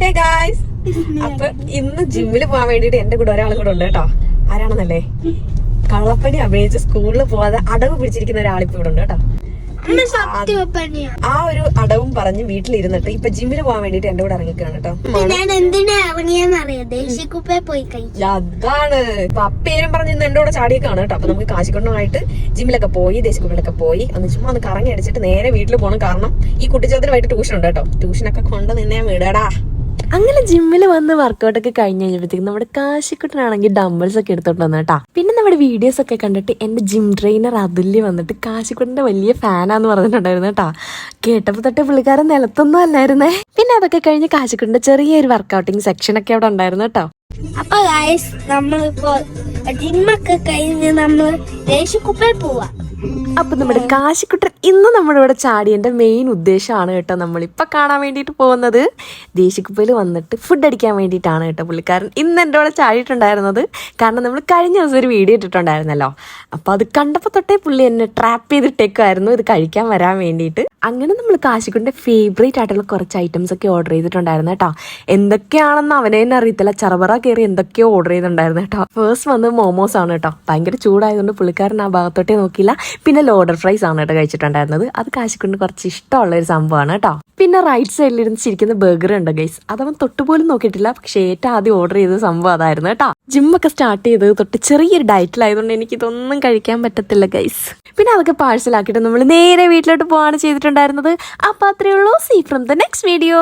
Hey guys, അപ്പൊ ഇന്ന് ജിമ്മിൽ പോകാൻ വേണ്ടിട്ട് എന്റെ കൂടെ ഒരാളും കൂടെ ഉണ്ട് കേട്ടോ. ആരാണെന്നല്ലേ? കള്ളപ്പണി അഭിനയിച്ച് സ്കൂളിൽ പോവാതെ അടവ് പിടിച്ചിരിക്കുന്ന ഒരാളിപ്പോ ഇവിടെ ഉണ്ട് കേട്ടോ. ആ ഒരു അടവും പറഞ്ഞ് വീട്ടിലിരുന്നിട്ട് ഇപ്പൊ ജിമ്മിൽ പോകാൻ വേണ്ടിട്ട് എന്റെ കൂടെ ഇറങ്ങിക്കാണ് കേട്ടോ. അതാണ് അപ്പേരും പറഞ്ഞ് ഇന്ന് എന്റെ കൂടെ ചാടിയൊക്കെയാണ് കേട്ടോ. അപ്പൊ നമുക്ക് കാശിക്കൊണ്ടുമായിട്ട് ജിമ്മിലൊക്കെ പോയി ദേശക്കുള്ളിലൊക്കെ പോയി ചുമ്മാ ഒന്ന് കറങ്ങി അടിച്ചിട്ട് നേരെ വീട്ടിൽ പോകണം. കാരണം ഈ കുട്ടിച്ചോദ്രമായിട്ട് ട്യൂഷൻ ഉണ്ട് കേട്ടോ. ട്യൂഷനൊക്കെ കൊണ്ട് നിന്നെ വിടടാ. അങ്ങനെ ജിമ്മിൽ വന്ന് വർക്കൗട്ട് ഒക്കെ കഴിഞ്ഞ് കഴിഞ്ഞപ്പോഴത്തേക്കും നമ്മുടെ കാശിക്കുട്ടനാണെങ്കിൽ ഡംബിൾസ് ഒക്കെ എടുത്തോണ്ട് വന്നു കേട്ടോ. പിന്നെ നമ്മുടെ വീഡിയോസ് ഒക്കെ കണ്ടിട്ട് എന്റെ ജിം ട്രെയിനർ അതുല്യ വന്നിട്ട് കാശിക്കുട്ടന്റെ വലിയ ഫാനാന്ന് പറഞ്ഞിട്ടുണ്ടായിരുന്നു കേട്ടോ. കേട്ടപ്പോ തൊട്ട് പുള്ളിക്കാരൻ നിലത്തൊന്നും അല്ലായിരുന്നേ. പിന്നെ അതൊക്കെ കഴിഞ്ഞ് കാശിക്കുട്ടന്റെ ചെറിയൊരു വർക്കൗട്ടിങ് സെക്ഷൻ ഒക്കെ അവിടെ ഉണ്ടായിരുന്നു കേട്ടോ. അപ്പൊ ഗൈസ്, നമ്മളിപ്പോ ജിമ്മൊക്കെ കഴിഞ്ഞ് നമ്മൾ ദേശക്കുപ്പയിൽ പോവാ. അപ്പൊ നമ്മുടെ കാശിക്കുട്ടൻ ഇന്ന് നമ്മുടെ ഇവിടെ ചാടിയന്റെ മെയിൻ ഉദ്ദേശമാണ് കേട്ടോ. നമ്മളിപ്പൊ കാണാൻ വേണ്ടിയിട്ട് പോകുന്നത് ദേശക്കുപ്പയിൽ വന്നിട്ട് ഫുഡ് അടിക്കാൻ വേണ്ടിയിട്ടാണ് കേട്ടോ. പുള്ളിക്കാരൻ ഇന്ന് എൻ്റെ ഇവിടെ ചാടിയിട്ടുണ്ടായിരുന്നത്. കാരണം നമ്മൾ കഴിഞ്ഞ ദിവസം ഒരു വീഡിയോ ഇട്ടിട്ടുണ്ടായിരുന്നല്ലോ. അപ്പൊ അത് കണ്ടപ്പോ തൊട്ടേ പുള്ളി എന്നെ ട്രാപ്പ് ചെയ്തിട്ടേക്കായിരുന്നു ഇത് കഴിക്കാൻ വരാൻ വേണ്ടിയിട്ട്. അങ്ങനെ നമ്മൾ കാശിക്കുട്ടന്റെ ഫേവറേറ്റ് ആയിട്ടുള്ള കുറച്ച് ഐറ്റംസ് ഒക്കെ ഓർഡർ ചെയ്തിട്ടുണ്ടായിരുന്നു കേട്ടോ. എന്തൊക്കെയാണെന്ന് അവനെ തന്നെ അറിയത്തില്ല. ചറബറ കയറി എന്തൊക്കെയോ ഓർഡർ ചെയ്തിട്ടുണ്ടായിരുന്നു കേട്ടോ. ഫസ്റ്റ് വന്നത് മോമോസ് ആണ് കേട്ടോ. ഭയങ്കര ചൂടായതുകൊണ്ട് പുള്ളിക്കാരൻ ആ ഭാഗത്തോട്ടേ നോക്കിയില്ല. പിന്നെ ലോഡർ ഫ്രൈസ് ആണ് കേട്ടോ കഴിച്ചിട്ടുണ്ടായിരുന്നത്. അത് കാശിക്കൊണ്ട് കുറച്ച് ഇഷ്ടമുള്ള ഒരു സംഭവമാണ് കേട്ടോ. പിന്നെ റൈറ്റ് സൈഡിലിരുന്ന് ചിരിക്കുന്ന ബർഗർ ഉണ്ട് ഗൈസ്. അതവൻ തൊട്ടുപോലും നോക്കിയിട്ടില്ല. പക്ഷേ ഏറ്റവും ആദ്യം ഓർഡർ ചെയ്ത സംഭവം അതായിരുന്നു കേട്ടോ. ജിമ്മൊക്കെ സ്റ്റാർട്ട് ചെയ്തത് തൊട്ട് ചെറിയൊരു ഡയറ്റിലായതുകൊണ്ട് എനിക്കിതൊന്നും കഴിക്കാൻ പറ്റത്തില്ല ഗൈസ്. പിന്നെ അതൊക്കെ പാഴ്സലാക്കിയിട്ട് നമ്മൾ നേരെ വീട്ടിലോട്ട് പോവാണ് ചെയ്തിട്ടുണ്ടായിരുന്നത്. അപ്പൊ അത്രയേ ഉള്ളൂ. See from the next video.